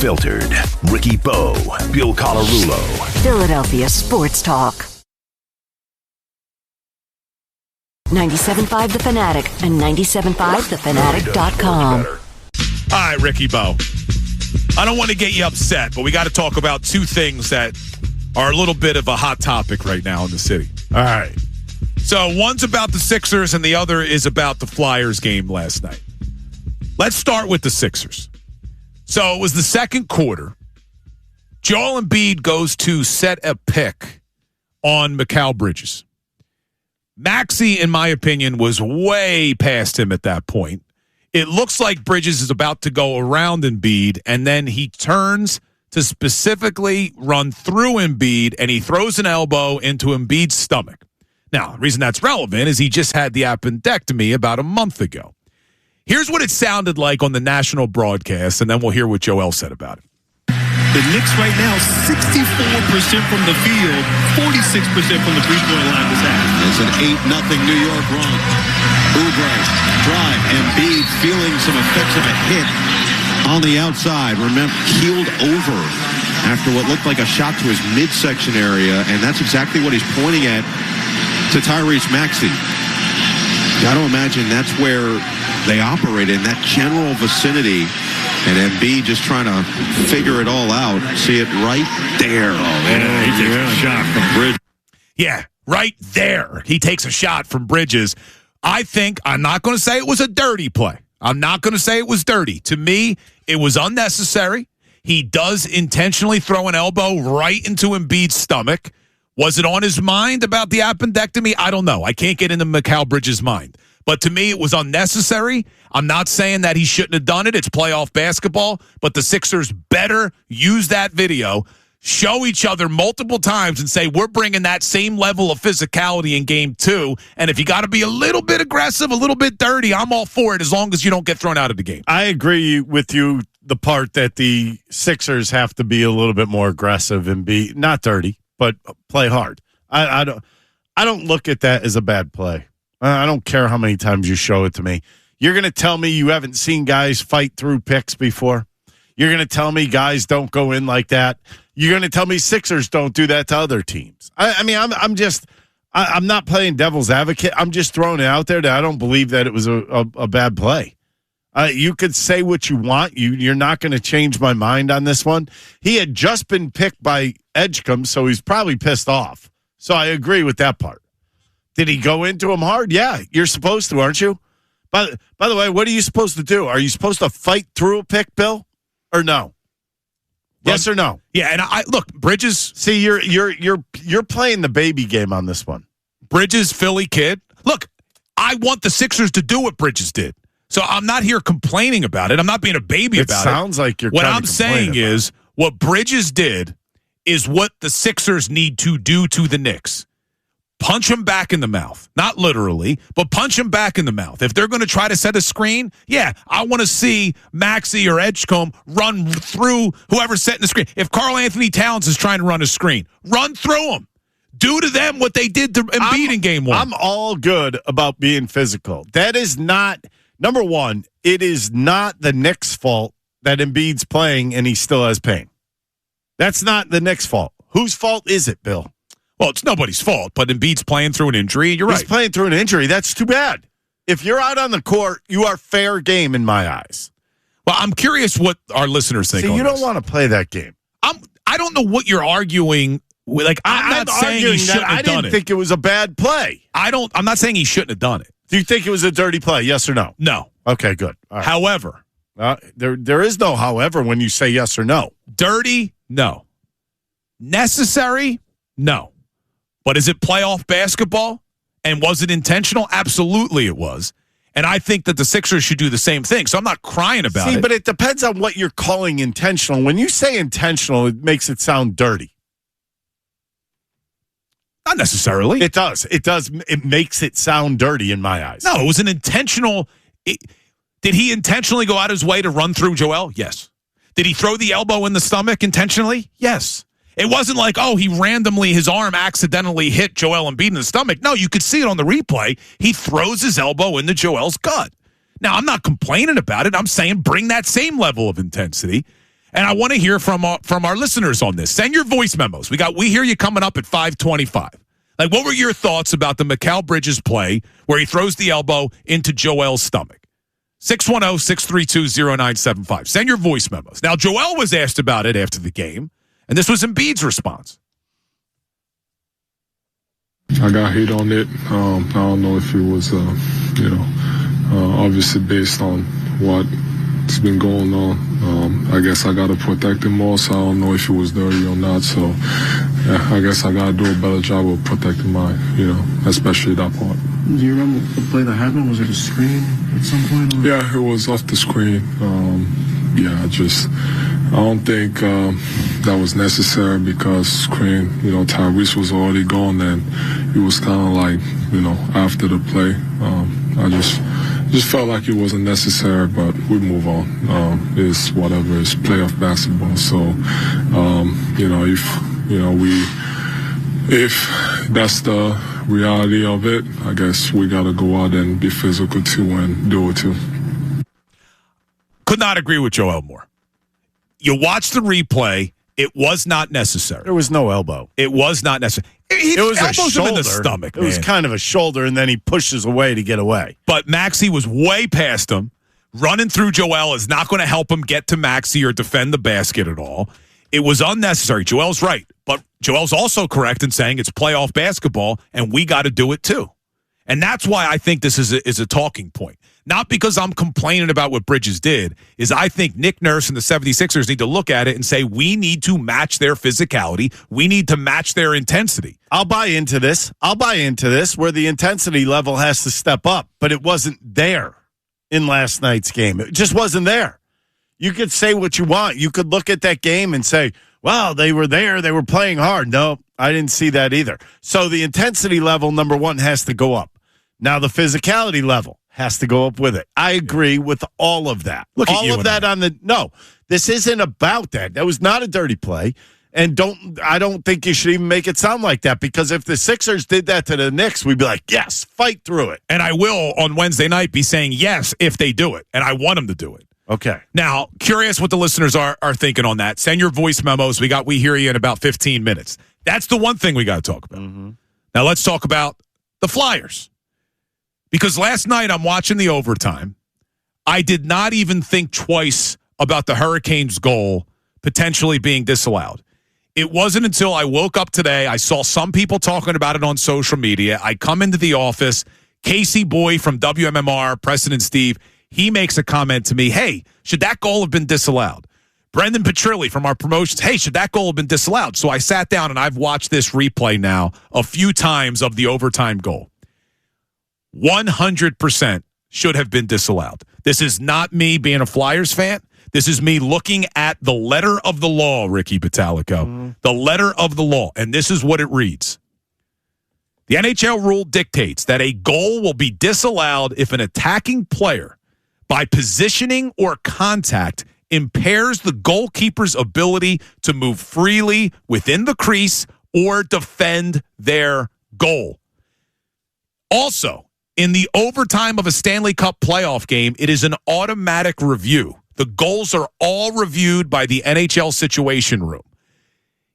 Unfiltered. Ricky Bo, Bill Colarulo. Philadelphia Sports Talk. 97.5 The Fanatic and 97.5thefanatic.com. All right, Ricky Bo. I don't want to get you upset, but we got to talk about two things that are a little bit of a hot topic right now in the city. All right. So one's about the Sixers and the other is about the Flyers game last night. Let's start with the Sixers. So it was the second quarter. Joel Embiid goes to set a pick on Mikal Bridges. Maxey, in my opinion, was way past him at that point. It looks like Bridges is about to go around Embiid, and then he turns to specifically run through Embiid, and he throws an elbow into Embiid's stomach. Now, the reason that's relevant is he just had the appendectomy about a month ago. Here's what it sounded like on the national broadcast, and then we'll hear what Joel said about it. The Knicks right now, 64% from the field, 46% from the three-point line this half. It's an 8-0 New York run. Oubre, drive, Embiid feeling some effects of a hit on the outside. Remember, keeled over after what looked like a shot to his midsection area, and that's exactly what he's pointing at to Tyrese Maxey. Got to imagine that's where they operate, in that general vicinity. And Embiid just trying to figure it all out. See it right there. Oh, yeah, he takes a shot from Bridges. Yeah, right there. He takes a shot from Bridges. I'm not going to say it was a dirty play. I'm not going to say it was dirty. To me, it was unnecessary. He does intentionally throw an elbow right into Embiid's stomach. Was it on his mind about the appendectomy? I don't know. I can't get into Mikal Bridges' mind. But to me, it was unnecessary. I'm not saying that he shouldn't have done it. It's playoff basketball. But the Sixers better use that video, show each other multiple times, and say, we're bringing that same level of physicality in game 2. And if you got to be a little bit aggressive, a little bit dirty, I'm all for it as long as you don't get thrown out of the game. I agree with you, the part that the Sixers have to be a little bit more aggressive and be not dirty, but play hard. I don't look at that as a bad play. I don't care how many times you show it to me. You're going to tell me you haven't seen guys fight through picks before? You're going to tell me guys don't go in like that? You're going to tell me Sixers don't do that to other teams? I'm not playing devil's advocate. I'm just throwing it out there that I don't believe that it was a bad play. You could say what you want. You're not going to change my mind on this one. He had just been picked by Edgecombe, so he's probably pissed off. So I agree with that part. Did he go into him hard? Yeah, you're supposed to, aren't you? By the way, what are you supposed to do? Are you supposed to fight through a pick, Bill, or no? Yes or no? Yeah, and I look, Bridges. See, you're playing the baby game on this one. Bridges, Philly kid. Look, I want the Sixers to do what Bridges did. So I'm not here complaining about it. I'm not being a baby about it. It sounds like you're. What I'm saying is, what Bridges did is what the Sixers need to do to the Knicks. Punch him back in the mouth. Not literally, but punch him back in the mouth. If they're going to try to set a screen, yeah, I want to see Maxey or Edgecombe run through whoever's setting the screen. If Karl Anthony Towns is trying to run a screen, run through them. Do to them what they did to Embiid in game 1. I'm all good about being physical. That is not, number one, it is not the Knicks' fault that Embiid's playing and he still has pain. That's not the Knicks' fault. Whose fault is it, Bill? Well, it's nobody's fault, but Embiid's playing through an injury. You're right. He's playing through an injury. That's too bad. If you're out on the court, you are fair game in my eyes. Well, I'm curious what our listeners think. See, you don't want to play that game. I don't know what you're arguing with. Like, I'm not saying he shouldn't have done it. I didn't think it was a bad play. I'm not saying he shouldn't have done it. Do you think it was a dirty play? Yes or no? No. Okay, good. All right. However, there is no however when you say yes or no. Dirty? No. Necessary? No. But is it playoff basketball? And was it intentional? Absolutely it was. And I think that the Sixers should do the same thing. So I'm not crying about it. See, but it depends on what you're calling intentional. When you say intentional, it makes it sound dirty. Not necessarily. It does. It does. It makes it sound dirty in my eyes. No, it was an intentional. Did he intentionally go out his way to run through Joel? Yes. Did he throw the elbow in the stomach intentionally? Yes. It wasn't like, his arm accidentally hit Joel Embiid in the stomach. No, you could see it on the replay. He throws his elbow into Joel's gut. Now, I'm not complaining about it. I'm saying bring that same level of intensity. And I want to hear from our listeners on this. Send your voice memos. We hear you coming up at 5:25. Like, what were your thoughts about the Mikal Bridges play where he throws the elbow into Joel's stomach? 610-632-0975. Send your voice memos. Now, Joel was asked about it after the game, and this was Embiid's response. I got hit on it. I don't know if it was, obviously based on what's been going on. I guess I got to protect him more, so I don't know if it was dirty or not. So, yeah, I guess I got to do a better job of protecting my, especially that part. Do you remember the play that happened? Was it a screen at some point? Or? Yeah, it was off the screen. I don't think that was necessary because screen, Tyrese was already gone, and it was kind of like, after the play. I just felt like it wasn't necessary, but we move on. It's whatever. It's playoff basketball. So, if that's the reality of it, I guess we got to go out and be physical too and do it too. Could not agree with Joel more. You watch the replay. It was not necessary. There was no elbow. It was not necessary. It was a shoulder. In the stomach, it was kind of a shoulder, and then he pushes away to get away. But Maxey was way past him. Running through Joel is not going to help him get to Maxey or defend the basket at all. It was unnecessary. Joel's right. But Joel's also correct in saying it's playoff basketball, and we got to do it too. And that's why I think this is a talking point. Not because I'm complaining about what Bridges did, is I think Nick Nurse and the 76ers need to look at it and say, we need to match their physicality. We need to match their intensity. I'll buy into this where the intensity level has to step up, but it wasn't there in last night's game. It just wasn't there. You could say what you want. You could look at that game and say, well, they were there. They were playing hard. No, I didn't see that either. So the intensity level, number one, has to go up. Now the physicality level has to go up with it. I agree with all of that. All of that no, this isn't about that. That was not a dirty play. And I don't think you should even make it sound like that, because if the Sixers did that to the Knicks, we'd be like, yes, fight through it. And I will on Wednesday night be saying yes if they do it. And I want them to do it. Okay. Now, curious what the listeners are thinking on that. Send your voice memos. We hear you in about 15 minutes. That's the one thing we got to talk about. Mm-hmm. Now let's talk about the Flyers. Because last night I'm watching the overtime. I did not even think twice about the Hurricanes' goal potentially being disallowed. It wasn't until I woke up today, I saw some people talking about it on social media. I come into the office, Casey Boy from WMMR, President Steve, he makes a comment to me, hey, should that goal have been disallowed? Brendan Petrilli from our promotions, hey, should that goal have been disallowed? So I sat down and I've watched this replay now a few times of the overtime goal. 100% should have been disallowed. This is not me being a Flyers fan. This is me looking at the letter of the law, Ricky Batalico. Mm-hmm. The letter of the law. And this is what it reads. The NHL rule dictates that a goal will be disallowed if an attacking player, by positioning or contact, impairs the goalkeeper's ability to move freely within the crease or defend their goal. Also, in the overtime of a Stanley Cup playoff game, it is an automatic review. The goals are all reviewed by the NHL Situation Room.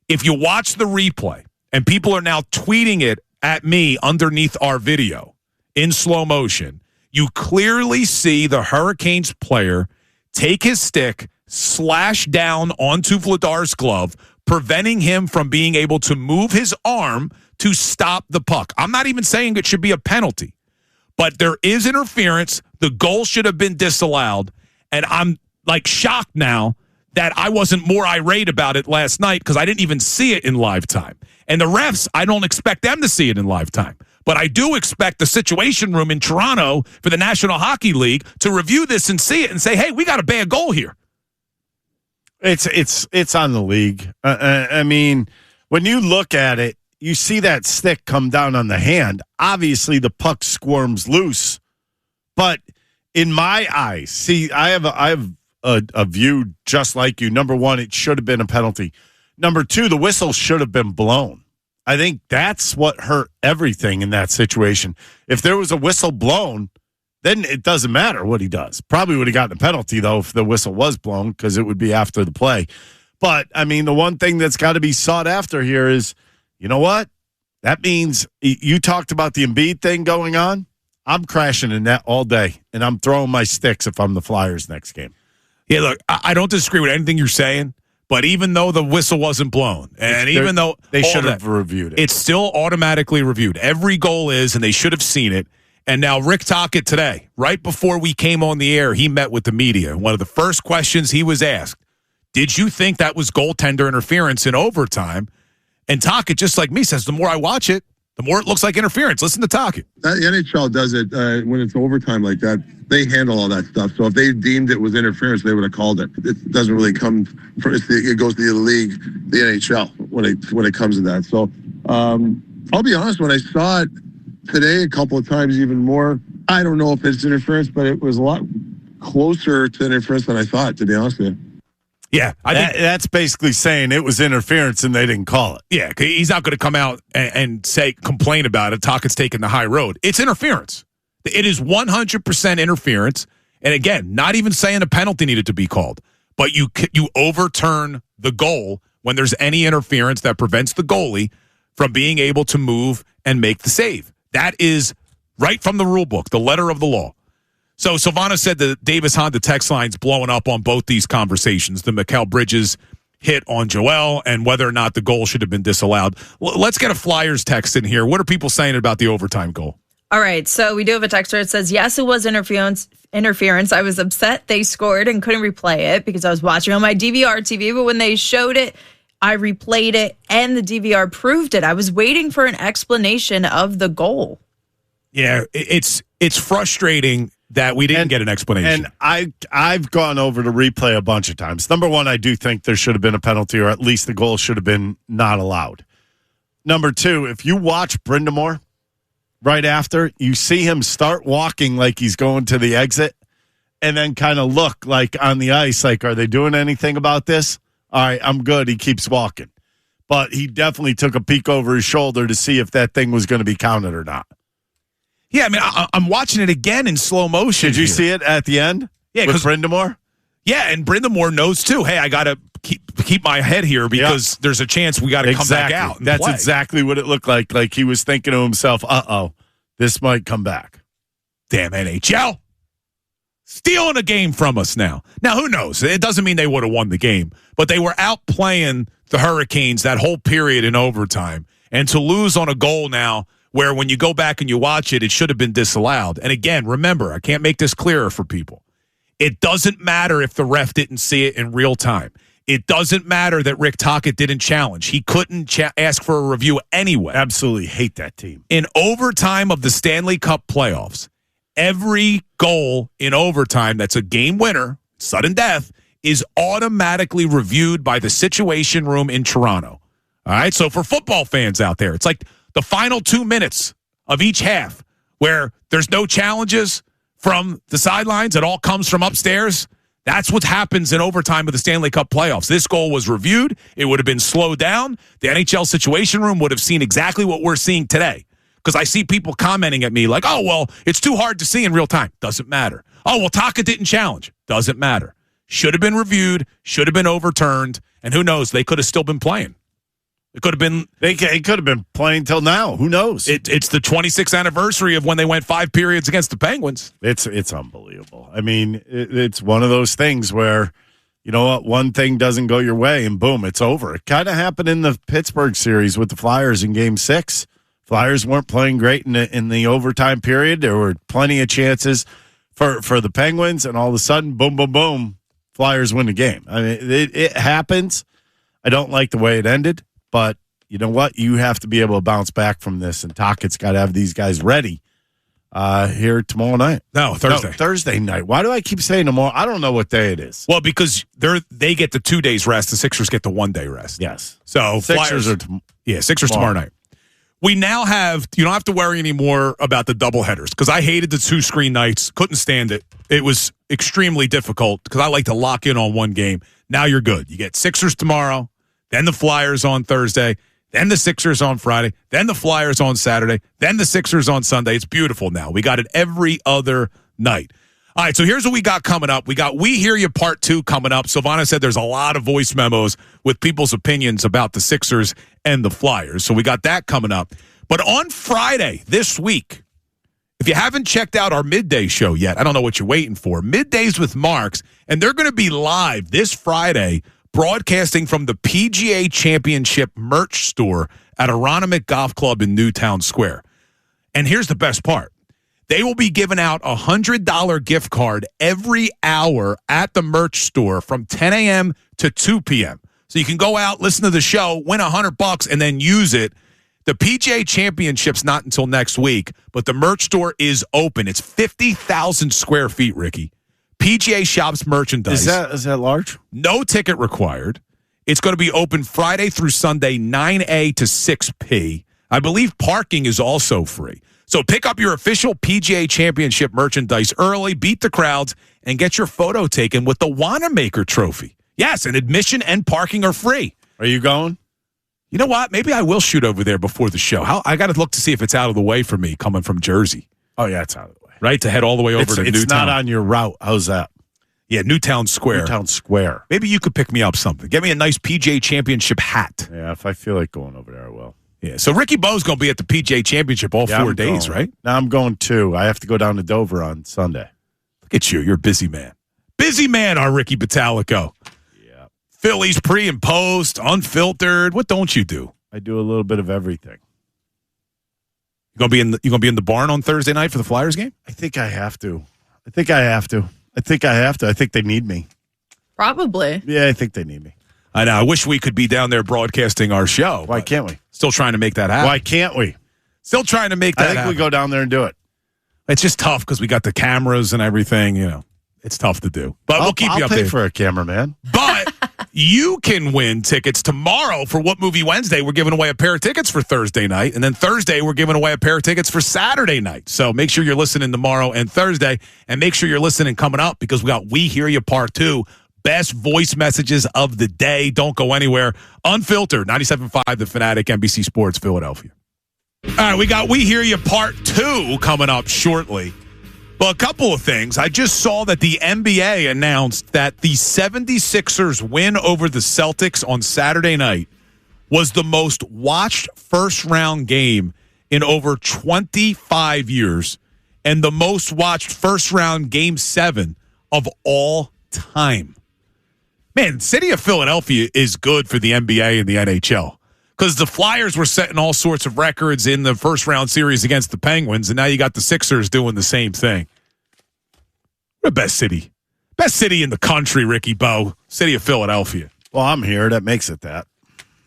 If you watch the replay, and people are now tweeting it at me underneath our video in slow motion, you clearly see the Hurricanes player take his stick, slash down onto Vladar's glove, preventing him from being able to move his arm to stop the puck. I'm not even saying it should be a penalty. But there is interference. The goal should have been disallowed. And I'm like shocked now that I wasn't more irate about it last night because I didn't even see it in live time. And the refs, I don't expect them to see it in live time. But I do expect the Situation Room in Toronto for the National Hockey League to review this and see it and say, hey, we got a bad goal here. It's on the league. I mean, when you look at it, you see that stick come down on the hand. Obviously, the puck squirms loose. But in my eyes, see, I have a view just like you. Number one, it should have been a penalty. Number two, the whistle should have been blown. I think that's what hurt everything in that situation. If there was a whistle blown, then it doesn't matter what he does. Probably would have gotten a penalty, though, if the whistle was blown, because it would be after the play. But, I mean, the one thing that's got to be sought after here is, you know what? That means you talked about the Embiid thing going on. I'm crashing in that all day, and I'm throwing my sticks if I'm the Flyers next game. Yeah, look, I don't disagree with anything you're saying, but even though the whistle wasn't blown, and even though they should have reviewed it, it's still automatically reviewed. Every goal is, and they should have seen it. And now Rick Tocchet today, right before we came on the air, he met with the media. One of the first questions he was asked, did you think that was goaltender interference in overtime? And Tocchet, just like me, says the more I watch it, the more it looks like interference. Listen to Tocchet. The NHL does it when it's overtime like that. They handle all that stuff. So if they deemed it was interference, they would have called it. It doesn't really come from it goes to the league, the NHL when it comes to that. So I'll be honest, when I saw it today a couple of times even more, I don't know if it's interference, but it was a lot closer to interference than I thought, to be honest with you. Yeah, I think that's basically saying it was interference and they didn't call it. Yeah, he's not going to come out and complain about it. Tocchet's taking the high road. It's interference. It is 100% interference. And again, not even saying a penalty needed to be called, but you overturn the goal when there's any interference that prevents the goalie from being able to move and make the save. That is right from the rule book, the letter of the law. So Silvana said the Davis Honda text line's blowing up on both these conversations, the Mikal Bridges hit on Joel and whether or not the goal should have been disallowed. Let's get a Flyers text in here. What are people saying about the overtime goal? All right, so we do have a texter. It says, yes, it was interference. I was upset they scored and couldn't replay it because I was watching on my DVR TV, but when they showed it, I replayed it, and the DVR proved it. I was waiting for an explanation of the goal. Yeah, it's frustrating that we didn't get an explanation. And I've gone over to replay a bunch of times. Number one, I do think there should have been a penalty, or at least the goal should have been not allowed. Number two, if you watch Brindamore right after, you see him start walking like he's going to the exit and then kind of look like on the ice, like, are they doing anything about this? All right, I'm good. He keeps walking. But he definitely took a peek over his shoulder to see if that thing was going to be counted or not. Yeah, I mean, I'm watching it again in slow motion. Did you see it at the end? Yeah, with Brindamore? Yeah, and Brindamore knows too. Hey, I got to keep my head here because there's a chance we got to come back out. That's play. Exactly what it looked like. Like he was thinking to himself, this might come back. Damn NHL. Stealing a game from us now. Now, who knows? It doesn't mean they would have won the game, but they were outplaying the Hurricanes that whole period in overtime. And to lose on a goal now where when you go back and you watch it, it should have been disallowed. And again, remember, I can't make this clearer for people. It doesn't matter if the ref didn't see it in real time. It doesn't matter that Rick Tocchet didn't challenge. He couldn't ask for a review anyway. Absolutely hate that team. In overtime of the Stanley Cup playoffs, every goal in overtime that's a game winner, sudden death, is automatically reviewed by the Situation Room in Toronto. All right, so for football fans out there, it's like the final 2 minutes of each half where there's no challenges from the sidelines. It all comes from upstairs. That's what happens in overtime of the Stanley Cup playoffs. This goal was reviewed. It would have been slowed down. The NHL Situation Room would have seen exactly what we're seeing today. Because I see people commenting at me like, oh, well, it's too hard to see in real time. Doesn't matter. Oh, well, Tocchet didn't challenge. Doesn't matter. Should have been reviewed. Should have been overturned. And who knows? They could have still been playing. It could have been. They could have been playing till now. Who knows? It's the 26th anniversary of when they went 5 periods against the Penguins. It's unbelievable. I mean, it's one of those things where, you know what, one thing doesn't go your way and boom, it's over. It kind of happened in the Pittsburgh series with the Flyers in Game 6. Flyers weren't playing great in the overtime period. There were plenty of chances for the Penguins, and all of a sudden, boom, boom, boom, Flyers win the game. I mean, it happens. I don't like the way it ended. But you know what? You have to be able to bounce back from this, and Tocchet's got to have these guys ready here tomorrow night. No, Thursday. No, Thursday night. Why do I keep saying tomorrow? I don't know what day it is. Well, because they get the 2 days rest. The Sixers get the 1 day rest. Yes. So Sixers Sixers tomorrow night. We now have, you don't have to worry anymore about the doubleheaders because I hated the 2 screen nights. Couldn't stand it. It was extremely difficult because I like to lock in on one game. Now you're good. You get Sixers tomorrow. Then the Flyers on Thursday, then the Sixers on Friday, then the Flyers on Saturday, then the Sixers on Sunday. It's beautiful now. We got it every other night. All right, so here's what we got coming up. We got We Hear You Part 2 coming up. Silvana said there's a lot of voice memos with people's opinions about the Sixers and the Flyers. So we got that coming up. But on Friday this week, if you haven't checked out our midday show yet, I don't know what you're waiting for. Middays with Marks, and they're going to be live this Friday broadcasting from the PGA Championship merch store at Aronimink Golf Club in Newtown Square. And here's the best part. They will be giving out a $100 gift card every hour at the merch store from 10 a.m. to 2 p.m. So you can go out, listen to the show, win $100, and then use it. The PGA Championship's not until next week, but the merch store is open. It's 50,000 square feet, Ricky. PGA shops merchandise. Is that large? No ticket required. It's going to be open Friday through Sunday, 9A to 6P. I believe parking is also free. So pick up your official PGA Championship merchandise early, beat the crowds, and get your photo taken with the Wanamaker Trophy. Yes, and admission and parking are free. Are you going? You know what? Maybe I will shoot over there before the show. I got to look to see if it's out of the way for me coming from Jersey. Oh, yeah, it's out of the way. Right? To head all the way over to Newtown. It's not on your route. How's that? Yeah, Newtown Square. Newtown Square. Maybe you could pick me up something. Get me a nice PGA Championship hat. Yeah, if I feel like going over there, I will. Yeah, so Ricky Bo's going to be at the PGA Championship all 4 days, right? Now I'm going too. I have to go down to Dover on Sunday. Look at you. You're a busy man. Busy man, our Ricky Batalico. Yeah. Phillies pre and post, unfiltered. What don't you do? I do a little bit of everything. You gonna be in the barn on Thursday night for the Flyers game? I think I have to. I think they need me. Probably. Yeah, I think they need me. I know. I wish we could be down there broadcasting our show. Why can't we? Still trying to make that happen. Why can't we? Still trying to make that happen. I think we go down there and do it. It's just tough because we got the cameras and everything. You know, it's tough to do. But we'll keep you updated. I'll pay for a cameraman. But you can win tickets tomorrow for What Movie Wednesday. We're giving away a pair of tickets for Thursday night. And then Thursday, we're giving away a pair of tickets for Saturday night. So make sure you're listening tomorrow and Thursday. And make sure you're listening coming up because we got We Hear You Part 2. Best voice messages of the day. Don't go anywhere. Unfiltered. 97.5 The Fanatic, NBC Sports, Philadelphia. All right, we got We Hear You Part 2 coming up shortly. Well, a couple of things. I just saw that the NBA announced that the 76ers win over the Celtics on Saturday night was the most watched first-round game in over 25 years and the most watched first-round Game 7 of all time. Man, city of Philadelphia is good for the NBA and the NHL because the Flyers were setting all sorts of records in the first-round series against the Penguins, and now you got the Sixers doing the same thing. The best city in the country, Ricky Bo. City of Philadelphia. Well, I'm here. That makes it that.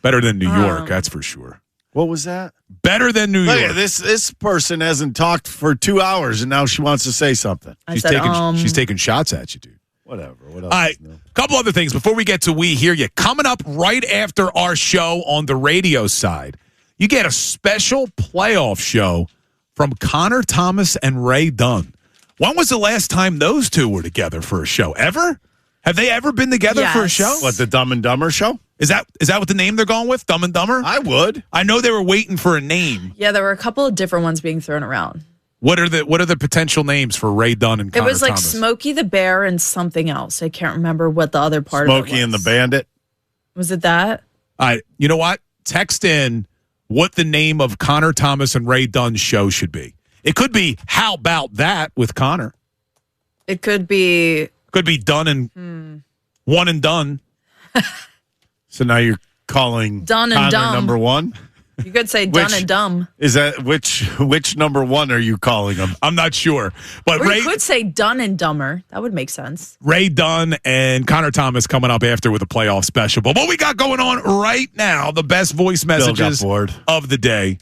Better than New York, that's for sure. What was that? Better than New York. This person hasn't talked for 2 hours, and now she wants to say something. She's taking shots at you, dude. Whatever. What else? All right, a couple other things before we get to We Hear You. Coming up right after our show on the radio side, you get a special playoff show from Connor Thomas and Ray Dunn. When was the last time those two were together for a show? Ever? Have they ever been together for a show? What, the Dumb and Dumber show? Is that what the name they're going with? Dumb and Dumber? I would. I know they were waiting for a name. Yeah, there were a couple of different ones being thrown around. What are the potential names for Ray Dunn and Connor Thomas? It was like Smokey the Bear and something else. I can't remember what the other part of it was. Smokey and the Bandit? Was it that? All right. You know what? Text in what the name of Connor Thomas and Ray Dunn's show should be. It could be How About That with Connor. It could be Done and One and Done. So now you're calling Done and Connor Dumb. number one? You could say Done and Dumb. Is that which number one are you calling them? I'm not sure. But Or you could say Done and Dumber. That would make sense. Ray Dunn and Connor Thomas coming up after with a playoff special. But what we got going on right now, the best voice messages of the day.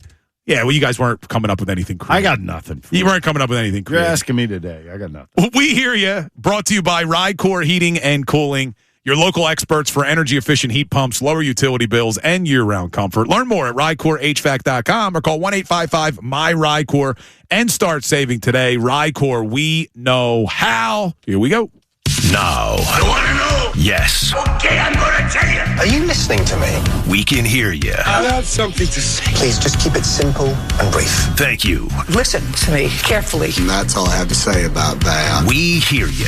Yeah, well, you guys weren't coming up with anything creative. I got nothing. You weren't coming up with anything creative. You're asking me today. I got nothing. We Hear You. Brought to you by Rydcor Heating and Cooling, your local experts for energy-efficient heat pumps, lower utility bills, and year-round comfort. Learn more at RydcorHVAC.com or call 1-855-MY-RYDCOR and start saving today. Rydcor, we know how. Here we go. Now. I want to know. Yes. Okay, I'm going to tell you. Are you listening to me? We can hear you. I have something to say. Please just keep it simple and brief. Thank you. Listen to me carefully. And that's all I have to say about that. We hear you.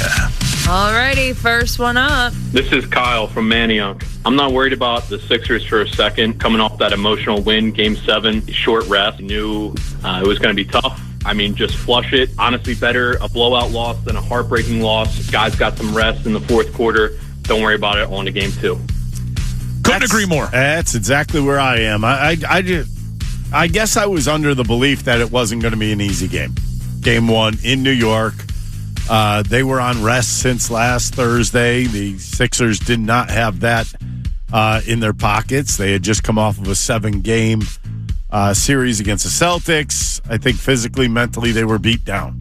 Alrighty, first one up. This is Kyle from Manayunk. I'm not worried about the Sixers for a second. Coming off that emotional win, Game 7, short rest. Knew it was going to be tough. I mean, just flush it. Honestly, better a blowout loss than a heartbreaking loss. Guys got some rest in the fourth quarter. Don't worry about it on to Game 2. Couldn't agree more. That's exactly where I am. I guess I was under the belief that it wasn't going to be an easy game. Game 1 in New York. They were on rest since last Thursday. The Sixers did not have that in their pockets. They had just come off of a 7-game series against the Celtics. I think physically, mentally, they were beat down.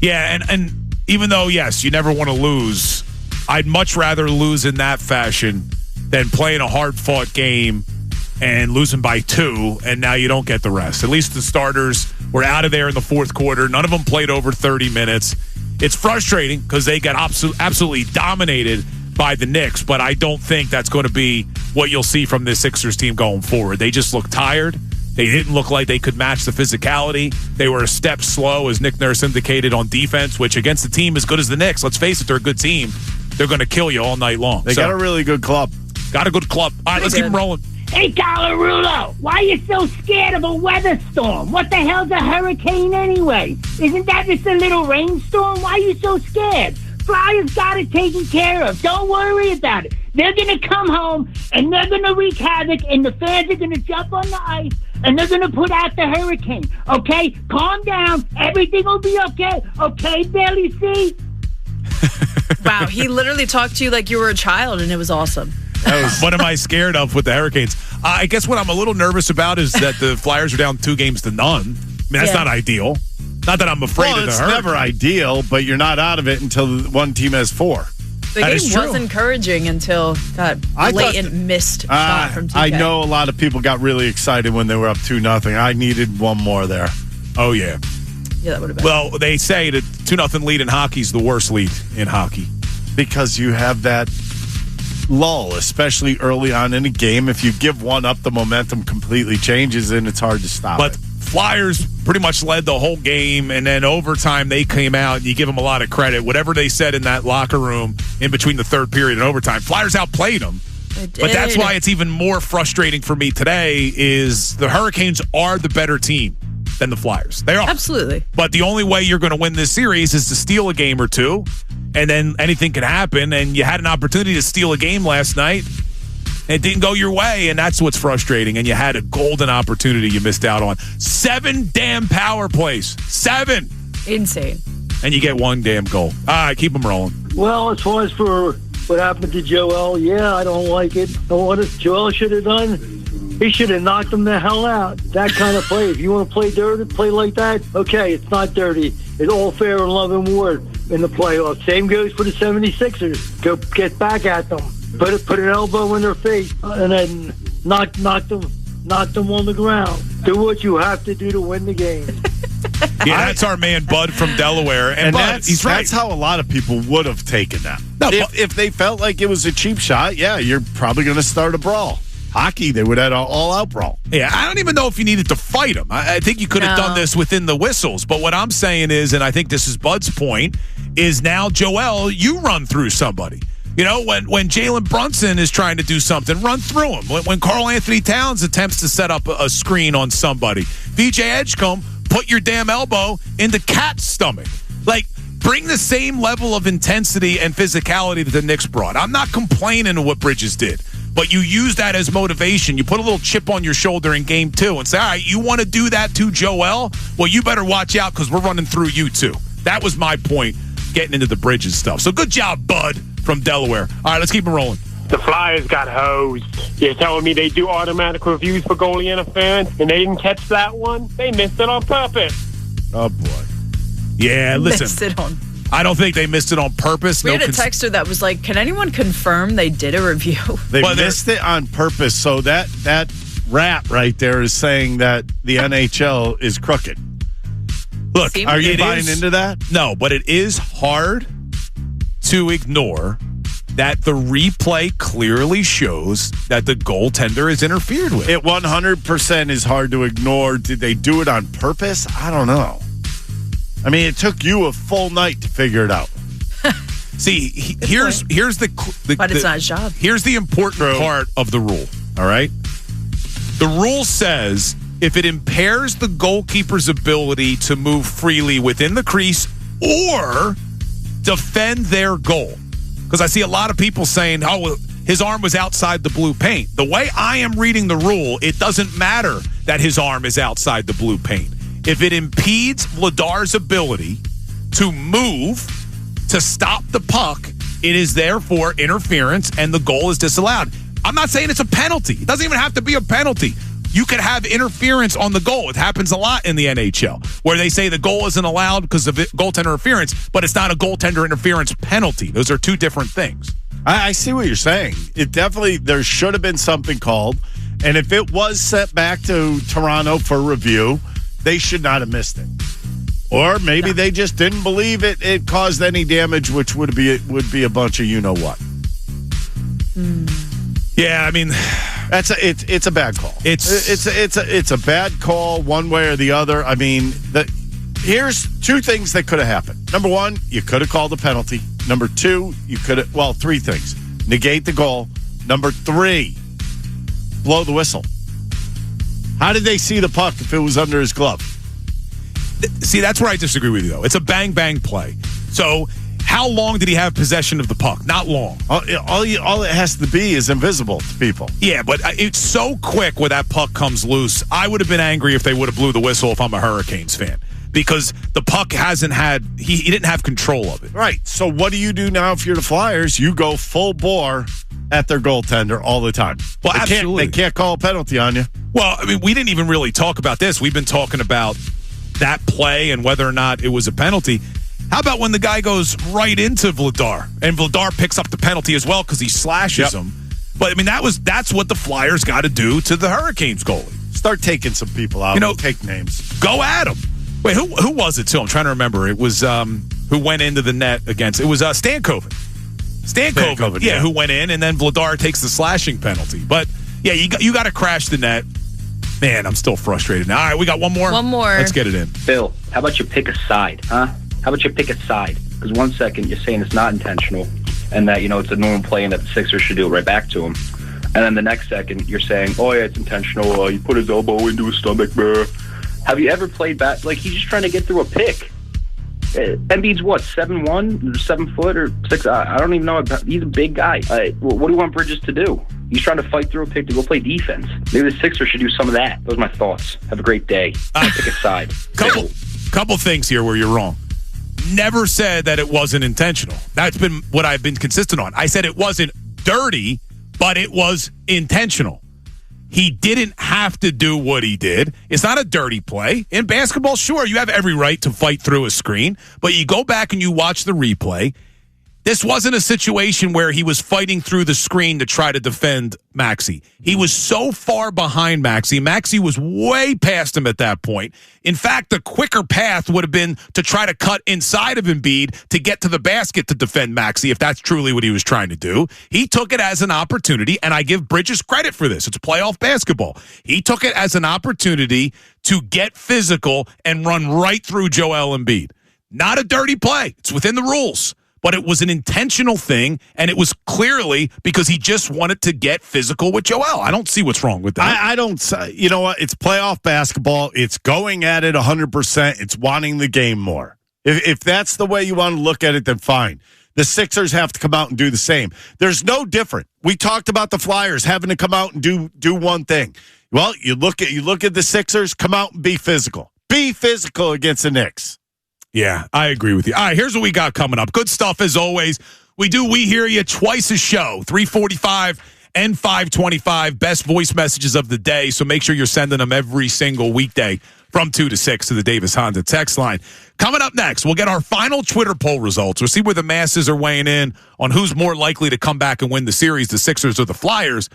Yeah, and even though, yes, you never want to lose, I'd much rather lose in that fashion than playing a hard-fought game and losing by 2, and now you don't get the rest. At least the starters were out of there in the fourth quarter. None of them played over 30 minutes. It's frustrating because they got absolutely dominated by the Knicks, but I don't think that's going to be what you'll see from this Sixers team going forward. They just look tired. They didn't look like they could match the physicality. They were a step slow, as Nick Nurse indicated, on defense, which against a team as good as the Knicks, let's face it, they're a good team. They're going to kill you all night long. They got a really good club. Got a good club. All right, let's keep them rolling. Hey, Colorulo, why are you so scared of a weather storm? What the hell's a hurricane anyway? Isn't that just a little rainstorm? Why are you so scared? Flyers got it taken care of. Don't worry about it. They're going to come home, and they're going to wreak havoc, and the fans are going to jump on the ice, and they're going to put out the hurricane. Okay? Calm down. Everything will be okay. Okay, Billy C? Wow, he literally talked to you like you were a child, and it was awesome. What am I scared of with the Hurricanes? I guess what I'm a little nervous about is that the Flyers are down 2-0. I mean, that's not ideal. Not that I'm afraid of the Hurricanes. It's never ideal, but you're not out of it until one team has 4. The game was encouraging until that blatant missed shot from TK. I know a lot of people got really excited when they were up 2-0. I needed one more there. Oh, yeah. Yeah, that would have been. Well, they say that 2-0 lead in hockey is the worst lead in hockey. Because you have that lull, especially early on in a game. If you give one up, the momentum completely changes, and it's hard to stop But it. Flyers pretty much led the whole game, and then overtime they came out, and you give them a lot of credit. Whatever they said in that locker room in between the third period and overtime, Flyers outplayed them. But that's why it's even more frustrating for me today is the Hurricanes are the better team than the Flyers. They are. Absolutely. But the only way you're going to win this series is to steal a game or two, and then anything can happen, and you had an opportunity to steal a game last night. It didn't go your way, and that's what's frustrating. And you had a golden opportunity you missed out on. 7 damn power plays. 7. Insane. And you get 1 damn goal. All right, keep them rolling. Well, as far as for what happened to Joel, yeah, I don't like it. And what Joel should have done, he should have knocked him the hell out. That kind of play. If you want to play dirty, play like that, okay, it's not dirty. It's all fair and love and war in the playoffs. Same goes for the 76ers. Go get back at them. Put an elbow in their face and then knock them on the ground. Do what you have to do to win the game. Yeah, that's our man Bud from Delaware, and Bud, he's right. That's how a lot of people would have taken that. No, if they felt like it was a cheap shot, yeah, you're probably going to start a brawl. Hockey, they would have an all-out brawl. Yeah, I don't even know if you needed to fight him. I think you could have done this within the whistles. But what I'm saying is, and I think this is Bud's point, is now, Joel, you run through somebody. You know, when Jalen Brunson is trying to do something, run through him. When Karl Anthony Towns attempts to set up a screen on somebody, VJ Edgecombe, put your damn elbow in the cat's stomach. Like, bring the same level of intensity and physicality that the Knicks brought. I'm not complaining of what Bridges did, but you use that as motivation. You put a little chip on your shoulder in game 2 and say, all right, you want to do that to Joel? Well, you better watch out because we're running through you too. That was my point getting into the Bridges stuff. So good job, Bud from Delaware. All right, let's keep it rolling. The Flyers got hosed. You're telling me they do automatic reviews for goalie interference and they didn't catch that one? They missed it on purpose. Oh, boy. Yeah, listen. Missed it on. I don't think they missed it on purpose. We had a texter that was like, can anyone confirm they did a review? They missed it on purpose. So that rap right there is saying that the NHL is crooked. Look, are you buying into that? No, but it is hard to ignore that the replay clearly shows that the goaltender is interfered with. It 100% is hard to ignore. Did they do it on purpose? I don't know. I mean, it took you a full night to figure it out. See, here's the but it's not his job. Here's the important part of the rule, all right? The rule says if it impairs the goalkeeper's ability to move freely within the crease or defend their goal. Because I see a lot of people saying, oh, well, his arm was outside the blue paint. The way I am reading the rule, it doesn't matter that his arm is outside the blue paint. If it impedes Vladar's ability to move, to stop the puck, it is therefore interference and the goal is disallowed. I'm not saying it's a penalty. It doesn't even have to be a penalty. You could have interference on the goal. It happens a lot in the NHL where they say the goal isn't allowed because of goaltender interference, but it's not a goaltender interference penalty. Those are two different things. I see what you're saying. It definitely, there should have been something called. And if it was sent back to Toronto for review, they should not have missed it. Or maybe they just didn't believe it caused any damage, which would be a bunch of you-know-what. Yeah, I mean, it's a bad call. It's a bad call one way or the other. I mean, here's two things that could have happened. Number one, you could have called a penalty. Number two, you could have, well, three things. Negate the goal. Number three, blow the whistle. How did they see the puck if it was under his glove? See, that's where I disagree with you, though. It's a bang-bang play. So how long did he have possession of the puck? Not long. All it has to be is invisible to people. Yeah, but it's so quick when that puck comes loose. I would have been angry if they would have blew the whistle if I'm a Hurricanes fan. Because the puck hasn't had, he didn't have control of it. Right. So what do you do now if you're the Flyers? You go full bore at their goaltender all the time. Well, absolutely. They can't call a penalty on you. Well, I mean, we didn't even really talk about this. We've been talking about that play and whether or not it was a penalty. How about when the guy goes right into Vladar and Vladar picks up the penalty as well because he slashes him? But I mean, that's what the Flyers got to do to the Hurricanes goalie. Start taking some people out. Take names. Go at him. Wait, who was it too? I'm trying to remember. It was who went into the net against. It was Stankoven. Stankoven, yeah, who went in, and then Vladar takes the slashing penalty. But yeah, you got to crash the net. Man, I'm still frustrated now. All right, we got one more. One more. Let's get it in. Phil, how about you pick a side, huh? How about you pick a side? Because 1 second you're saying it's not intentional and that, it's a normal play and that the Sixers should do it right back to him. And then the next second you're saying, oh, yeah, it's intentional. He put his elbow into his stomach, bruh. Have you ever played back? Like, he's just trying to get through a pick. Embiid's what, 7'1", 7 foot or 6? I don't even know. He's a big guy. What do you want Bridges to do? He's trying to fight through a pick to go play defense. Maybe the Sixers should do some of that. Those are my thoughts. Have a great day. Pick a side. Couple things here where you're wrong. Never said that it wasn't intentional. That's been what I've been consistent on. I said it wasn't dirty, but it was intentional. He didn't have to do what he did. It's not a dirty play. In basketball, sure, you have every right to fight through a screen, but you go back and you watch the replay. This wasn't a situation where he was fighting through the screen to try to defend Maxey. He was so far behind Maxey. Maxey was way past him at that point. In fact, the quicker path would have been to try to cut inside of Embiid to get to the basket to defend Maxey, if that's truly what he was trying to do. He took it as an opportunity, and I give Bridges credit for this. It's playoff basketball. He took it as an opportunity to get physical and run right through Joel Embiid. Not a dirty play. It's within the rules. But it was an intentional thing, and it was clearly because he just wanted to get physical with Joel. I don't see what's wrong with that. I don't. You know what? It's playoff basketball. It's going at it 100%. It's wanting the game more. If that's the way you want to look at it, then fine. The Sixers have to come out and do the same. There's no different. We talked about the Flyers having to come out and do one thing. Well, you look at the Sixers, come out and be physical. Be physical against the Knicks. Yeah, I agree with you. All right, here's what we got coming up. Good stuff as always. We hear you twice a show, 3:45 and 5:25. Best voice messages of the day, so make sure you're sending them every single weekday from 2 to 6 to the Davis Honda text line. Coming up next, we'll get our final Twitter poll results. We'll see where the masses are weighing in on who's more likely to come back and win the series, the Sixers or the Flyers.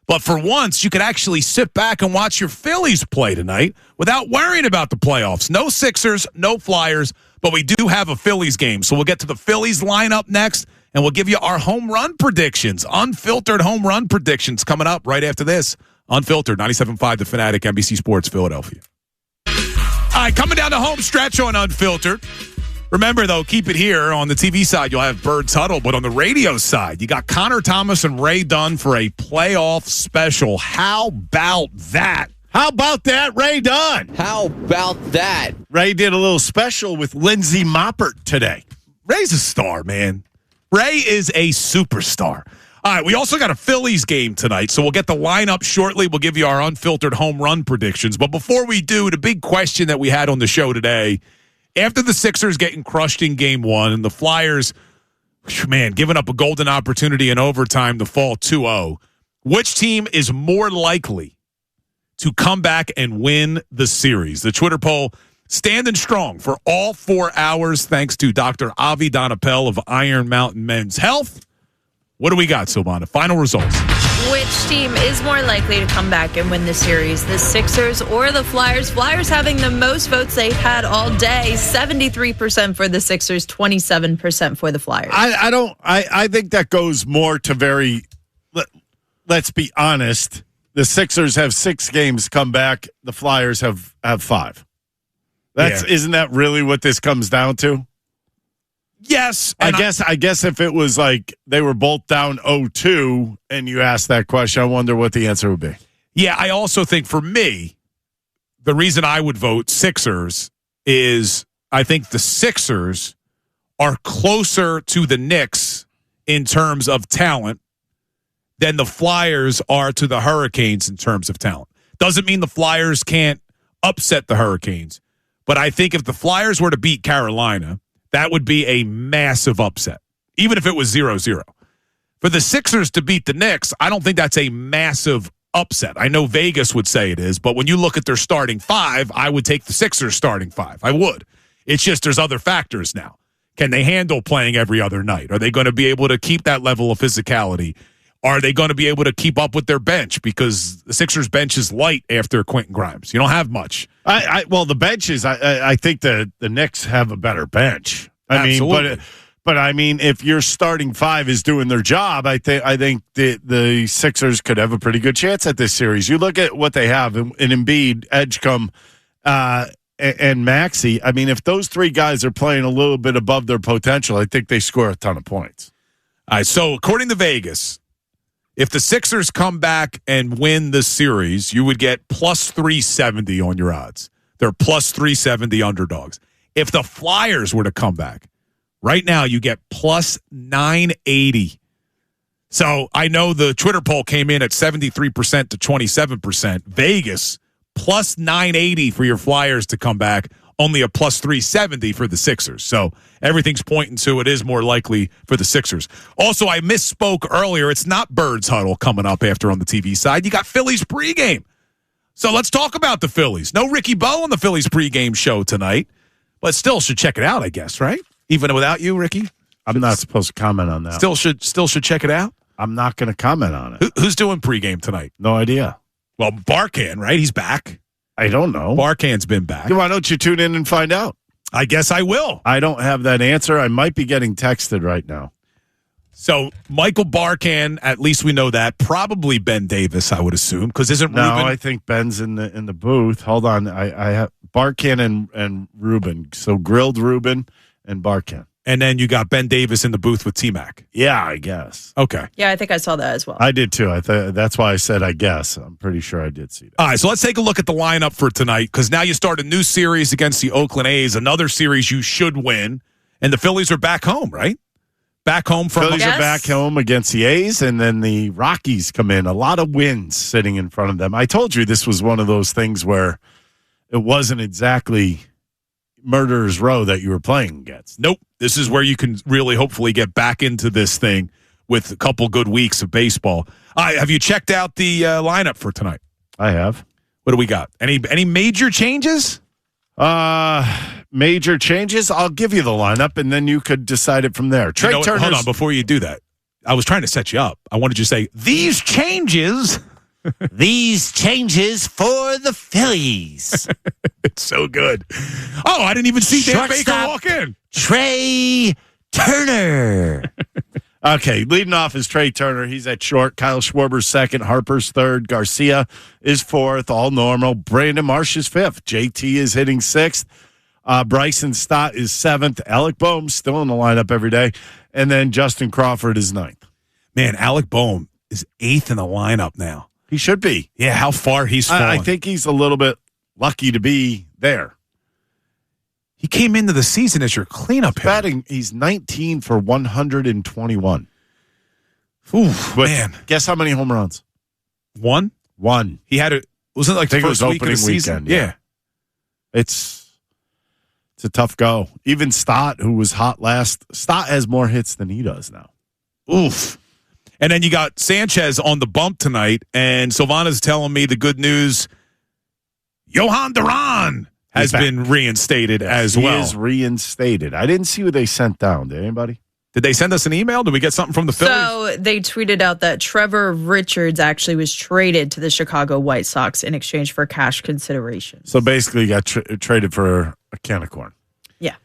But for once, you could actually sit back and watch your Phillies play tonight without worrying about the playoffs. No Sixers, no Flyers, but we do have a Phillies game. So we'll get to the Phillies lineup next and we'll give you our home run predictions, unfiltered home run predictions coming up right after this. Unfiltered, 97.5 The Fanatic, NBC Sports, Philadelphia. All right, coming down the home stretch on Unfiltered. Remember, though, keep it here. On the TV side, you'll have Bird's Huddle, but on the radio side, you got Connor Thomas and Ray Dunn for a playoff special. How about that? How about that, Ray Dunn? How about that? Ray did a little special with Lindsey Moppert today. Ray's a star, man. Ray is a superstar. All right, we also got a Phillies game tonight, so we'll get the lineup shortly. We'll give you our unfiltered home run predictions. But before we do, the big question that we had on the show today, after the Sixers getting crushed in Game 1 and the Flyers, man, giving up a golden opportunity in overtime to fall 2-0, which team is more likely to come back and win the series? The Twitter poll standing strong for all 4 hours, thanks to Dr. Avi Donapel of Iron Mountain Men's Health. What do we got, Silvana? Final results. Which team is more likely to come back and win the series, the Sixers or the Flyers? Flyers having the most votes they've had all day, 73% for the Sixers, 27% for the Flyers. I think that goes more to let's be honest, the Sixers have 6 games come back, the Flyers have 5. Isn't that really what this comes down to? Yes. I guess if it was like they were both down 0-2 and you asked that question, I wonder what the answer would be. Yeah, I also think for me, the reason I would vote Sixers is I think the Sixers are closer to the Knicks in terms of talent than the Flyers are to the Hurricanes in terms of talent. Doesn't mean the Flyers can't upset the Hurricanes, but I think if the Flyers were to beat Carolina, that would be a massive upset, even if it was 0-0. For the Sixers to beat the Knicks, I don't think that's a massive upset. I know Vegas would say it is, but when you look at their starting 5, I would take the Sixers starting 5. I would. It's just there's other factors now. Can they handle playing every other night? Are they going to be able to keep that level of physicality? Are they going to be able to keep up with their bench? Because the Sixers bench is light after Quentin Grimes. You don't have much. Well, the bench is. I think the Knicks have a better bench. Absolutely. But I mean, if your starting 5 is doing their job, I think the Sixers could have a pretty good chance at this series. You look at what they have in Embiid, Edgecombe, and Maxey. I mean, if those 3 guys are playing a little bit above their potential, I think they score a ton of points. All right. So according to Vegas, if the Sixers come back and win the series, you would get plus 370 on your odds. They're plus 370 underdogs. If the Flyers were to come back, right now you get plus 980. So I know the Twitter poll came in at 73% to 27%. Vegas, plus 980 for your Flyers to come back, only a plus 370 for the Sixers. So everything's pointing to it is more likely for the Sixers. Also, I misspoke earlier. It's not Bird's Huddle coming up after on the TV side. You got Phillies pregame. So let's talk about the Phillies. No Ricky Bowe on the Phillies pregame show tonight, but still should check it out, I guess, right? Even without you, Ricky? I'm not supposed to comment on that. Still should check it out? I'm not going to comment on it. Who's doing pregame tonight? No idea. Well, Barkan, right? He's back. I don't know. Barkan's been back. Why don't you tune in and find out? I guess I will. I don't have that answer. I might be getting texted right now. So Michael Barkan, at least we know that. Probably Ben Davis, I would assume, because isn't Ruben? No, I think Ben's in the booth. Hold on, I have Barkan and Ruben. So grilled Ruben and Barkan. And then you got Ben Davis in the booth with T-Mac. Yeah, I guess. Okay. Yeah, I think I saw that as well. I did too. That's why I said I guess. I'm pretty sure I did see that. All right, so let's take a look at the lineup for tonight, because now you start a new series against the Oakland A's, another series you should win, and the Phillies are back home, right? Back home from Phillies are back home against the A's, and then the Rockies come in. A lot of wins sitting in front of them. I told you this was one of those things where it wasn't exactly murderer's row that you were playing against. Nope. This is where you can really hopefully get back into this thing with a couple good weeks of baseball. Have you checked out the lineup for tonight? I have. What do we got? Any major changes? Major changes? I'll give you the lineup, and then you could decide it from there. Trey Turner's... Hold on, before you do that. I was trying to set you up. I wanted you to say, these changes... These changes for the Phillies. It's so good. Oh, I didn't even see Dan Baker walk in. Trey Turner. Okay, leading off is Trey Turner. He's at short. Kyle Schwarber's second. Harper's third. Garcia is fourth. All normal. Brandon Marsh is fifth. JT is hitting sixth. Bryson Stott is seventh. Alec Boehm's still in the lineup every day. And then Justin Crawford is ninth. Man, Alec Boehm is eighth in the lineup now. He should be. Yeah, how far he's fallen. I think he's a little bit lucky to be there. He came into the season as your cleanup hitter. He's 19 for 121. Oof, man. Guess how many home runs? One. He had it. Wasn't it like the first week of the season? Weekend, yeah. It's a tough go. Even Stott, who was hot last, Stott has more hits than he does now. Oof. And then you got Sanchez on the bump tonight, and Silvana's telling me the good news. Johan Duran has been reinstated as well. He is reinstated. I didn't see what they sent down. Did anybody? Did they send us an email? Did we get something from the Phillies? So they tweeted out that Trevor Richards actually was traded to the Chicago White Sox in exchange for cash consideration. So basically, he got traded for a can of corn. Yeah.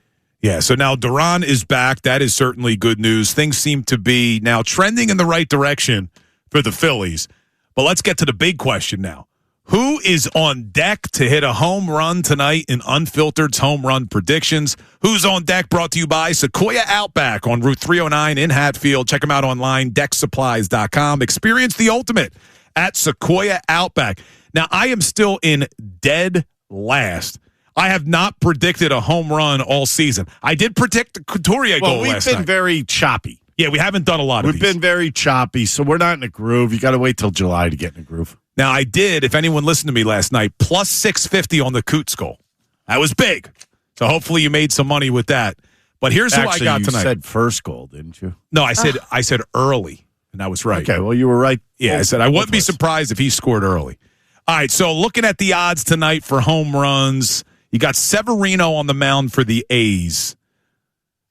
Yeah, so now Duran is back. That is certainly good news. Things seem to be now trending in the right direction for the Phillies. But let's get to the big question now. Who is on deck to hit a home run tonight in Unfiltered's home run predictions? Who's on deck brought to you by Sequoia Outback on Route 309 in Hatfield. Check them out online, decksupplies.com. Experience the ultimate at Sequoia Outback. Now, I am still in dead last. I have not predicted a home run all season. I did predict the Couturier goal last night. We've been very choppy. Yeah, we haven't done a lot of these. We've been very choppy, so we're not in a groove. You got to wait till July to get in a groove. Now, I did, if anyone listened to me last night, plus 650 on the Coots goal. That was big. So hopefully you made some money with that. But here's who I got tonight. You said first goal, didn't you? No, I said early, and I was right. Okay, well, you were right. Yeah, I said I wouldn't be surprised if he scored early. All right, so looking at the odds tonight for home runs, you got Severino on the mound for the A's.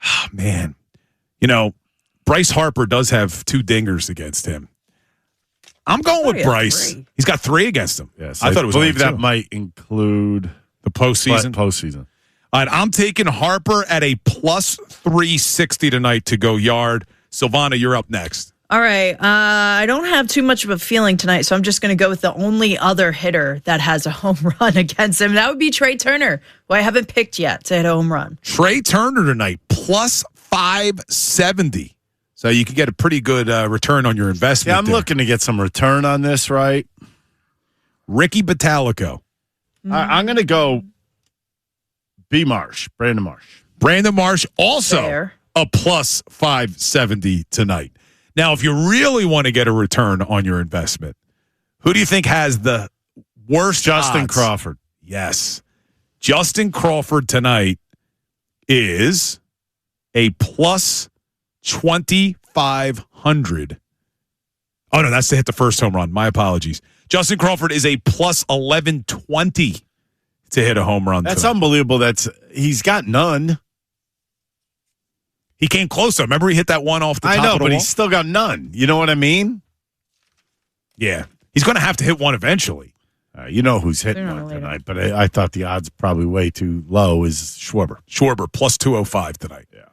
Oh, man. You know, Bryce Harper does have 2 dingers against him. I'm going with Bryce. 3. He's got 3 against him. Yes, I thought it was believe only 2. that might include the postseason. All right, I'm taking Harper at a plus 360 tonight to go yard. Silvana, you're up next. All right. I don't have too much of a feeling tonight, so I'm just going to go with the only other hitter that has a home run against him. That would be Trey Turner, who I haven't picked yet to hit a home run. Trey Turner tonight, plus 570. So you could get a pretty good return on your investment. Yeah, I'm looking to get some return on this, right? Ricky Bottalico. I'm going to go Brandon Marsh. Brandon Marsh also Fair. a plus 570 tonight. Now, if you really want to get a return on your investment, who do you think has the worst Justin odds? Crawford. Yes. Justin Crawford tonight is a plus 2,500. Oh, no, that's to hit the first home run. My apologies. Justin Crawford is a plus 1,120 to hit a home run. That's tonight. unbelievable. He's got none. He came close. Remember he hit that one off the top of the wall? But he's still got none. You know what I mean? Yeah. He's going to have to hit one eventually. You know who's hitting one tonight, but I thought the odds probably way too low is Schwarber. Schwarber, plus 205 tonight. Yeah.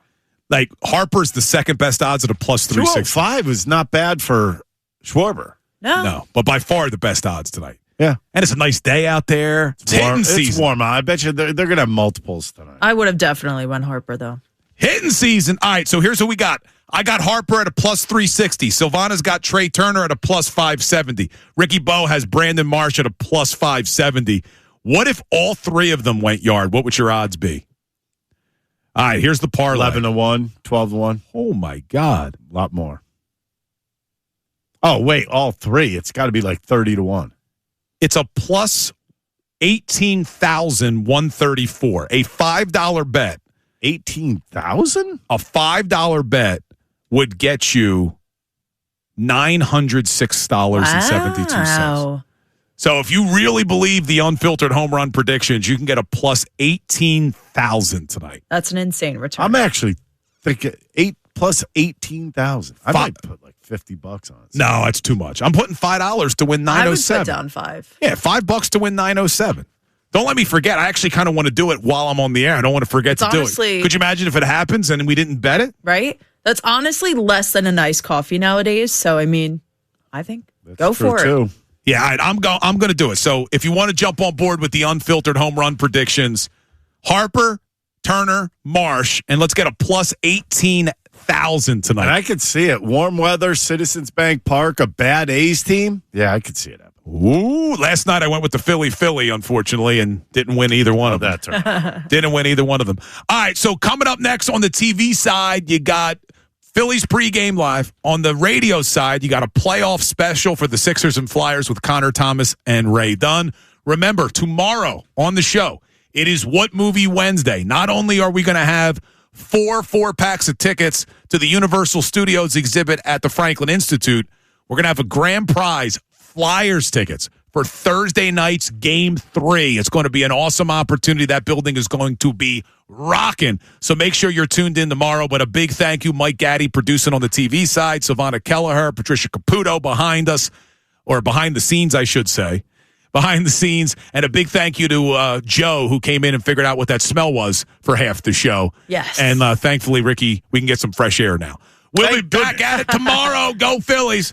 Like, Harper's the second best odds at a plus 360. 205 is not bad for Schwarber. No, but by far the best odds tonight. Yeah. And it's a nice day out there. It's hitting season. It's warm. I bet you they're going to have multiples tonight. I would have definitely went Harper, though. Hitting season. All right, so here's what we got. I got Harper at a plus 360. Silvana's got Trey Turner at a plus 570. Ricky Bo has Brandon Marsh at a plus 570. What if all 3 of them went yard? What would your odds be? All right, here's the parlay. 11-1, 12-1. Oh, my God. A lot more. Oh, wait, all 3. It's got to be like 30-1. It's a plus 18,134. A $5 bet. 18,000? A $5 bet would get you $906.72. Wow. So if you really believe the unfiltered home run predictions, you can get a plus 18,000 tonight. That's an insane return. I'm actually thinking 8 plus 18,000. I might put like $50 on it. No, that's too much. I'm putting $5 to win 907. I would put down 5. Yeah, $5 to win 907. Don't let me forget. I actually kind of want to do it while I'm on the air. I don't want to forget to do it. Could you imagine if it happens and we didn't bet it? Right? That's honestly less than a nice coffee nowadays. So, I mean, I think go for it. Too. Yeah, I'm going to do it. So if you want to jump on board with the unfiltered home run predictions, Harper, Turner, Marsh, and let's get a plus 18,000 tonight. And I could see it. Warm weather, Citizens Bank Park, a bad A's team. Yeah, I could see it happen. Ooh, last night I went with the Philly, unfortunately, and didn't win either one of them. That's right. Didn't win either one of them. All right, so coming up next on the TV side, you got Phillies pregame live. On the radio side, you got a playoff special for the Sixers and Flyers with Connor Thomas and Ray Dunn. Remember, tomorrow on the show, it is What Movie Wednesday. Not only are we going to have four packs of tickets to the Universal Studios exhibit at the Franklin Institute, we're going to have a grand prize, Flyers tickets for Thursday night's Game 3. It's going to be an awesome opportunity. That building is going to be rocking. So make sure you're tuned in tomorrow. But a big thank you, Mike Gaddy, producing on the TV side, Savannah Kelleher, Patricia Caputo behind us, or behind the scenes, I should say. Behind the scenes. And a big thank you to Joe, who came in and figured out what that smell was for half the show. Yes. And thankfully, Ricky, we can get some fresh air now. We'll be back at it tomorrow. Go Phillies.